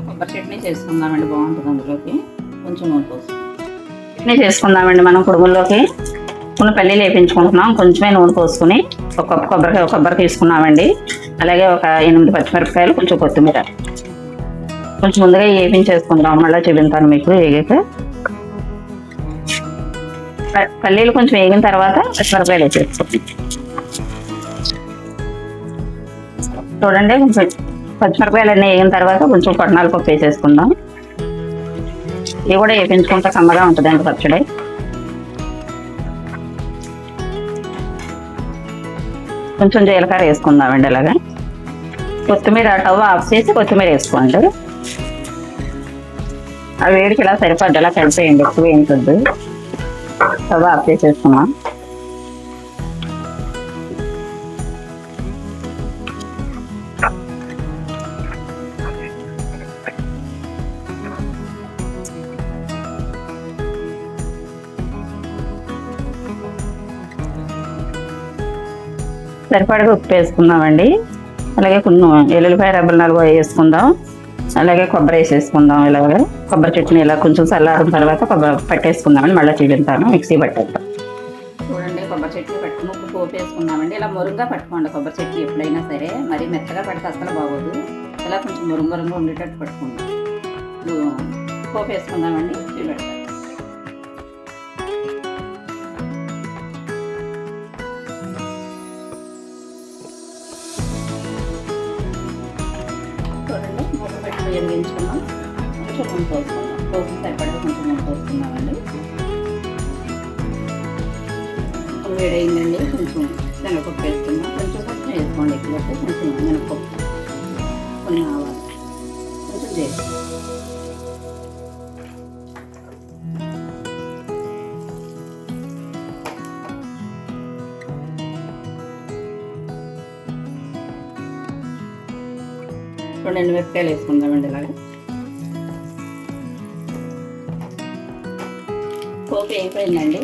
కొబ్బరి చట్నీ చేసుకుందామండి, బాగుంటుంది. అందులోకి కొంచెం నూనె పోసుకుందాం. చట్నీ చేసుకుందామండి మనం కుడుముల్లోకి. కొన్ని పల్లీలు వేయించుకుంటున్నాం, కొంచెమే నూనె పోసుకుని ఒక కప్పు కొబ్బరి తీసుకున్నామండి. అలాగే ఒక 8 పచ్చిమిరపకాయలు, కొంచెం కొత్తిమీర. కొంచెం ముందుగా వేయించేసుకుందాం, మళ్ళీ చూపించాను మీకు. వేగాక పల్లీలు కొంచెం వేగిన తర్వాత పచ్చిమిరపకాయలు వేసేసుకుంటాం. చూడండి, కొంచెం పచ్చిమిరపకాయలు అన్నీ వేగిన తర్వాత కొంచెం పట్నాల పప్పు వేసేసుకుందాం. ఇవి కూడా వేయించుకుంటే కమ్మగా ఉంటుందండి పచ్చడి. కొంచెం జీలకర్ర వేసుకుందామండి. అలాగే కొత్తిమీర టవ్ ఆఫ్ చేసి కొత్తిమీర వేసుకోండి. ఆ వేడికి ఇలా సరిపడ్డ ఇలా కలిపేయండి, ఎక్కువ వేయించద్దు. టవ్ ఆఫ్ చేసేసుకున్నాం. సరిపడగా ఉప్పు వేసుకుందామండి. అలాగే కొన్ని ఎల్లుల్లిపాయ రబ్బలు 4 వేసుకుందాం. అలాగే కొబ్బరి వేసేసుకుందాం. ఇలాగే కొబ్బరి చట్నీ ఇలా కొంచెం చల్లారిన తర్వాత కొబ్బరి పట్టేసుకుందామని మళ్ళీ చూపించాను. మిక్సీ పట్టేద్దాం. చూడండి, కొబ్బరి చట్నీ పట్టుకుని ఉప్పు పోపు వేసుకుందామండి. ఇలా మురుగ్గా పట్టుకోండి కొబ్బరి చట్నీ ఎప్పుడైనా సరే. మరి మెత్తగా పడితే అసలు బాగోదు. ఇలా కొంచెం మురుంగా ఉండేటట్టు పట్టుకుందాం. పోపు వేసుకుందామండి. చూపెడతాం. చూడండి, మూత పెట్టి వేయించుకున్నాం. కొంచెం నూనె పోసుకుందాం. పోసి సరిపడగా కొంచెం నూనె పోసుకుందామండి. వేడైందండి. కొంచెం శనగపప్పు వేసుకుందాం. కొంచెం వేసుకోండి, ఎక్కువ కొంచెం మినపప్పు, కొన్ని ఆవాలు, కొంచెం జీలకర్ర. రెండు ఎండుమిరపకాయలు వేసుకుందామండి. ఇలాగా పోపు అయిపోయిందండి.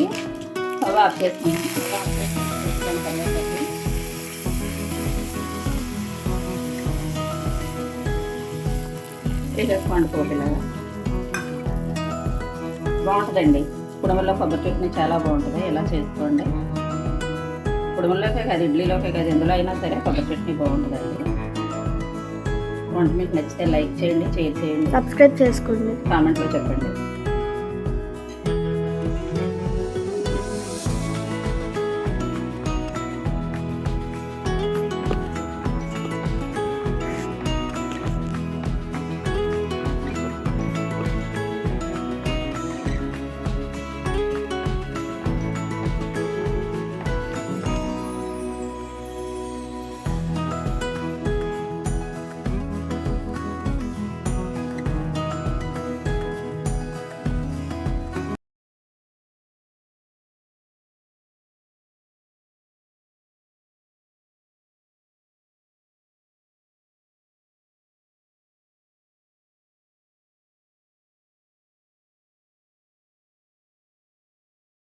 స్టవ్ ఆఫ్ చేసుకుందాం. వేసేసుకోండి పోపు. ఇలాగా బాగుంటుందండి. కుడుముల్లో కొబ్బరి చట్నీ చాలా బాగుంటుంది. ఇలా చేసుకోండి. కుడుముల్లోకే కాదు, ఇడ్లీలోకే కాదు, ఎందులో అయినా సరే కొబ్బరి చట్నీ బాగుంటుందండి. వంట మీకు నచ్చితే లైక్ చేయండి, షేర్ చేయండి, సబ్స్క్రైబ్ చేసుకోండి, కామెంట్లో చెప్పండి.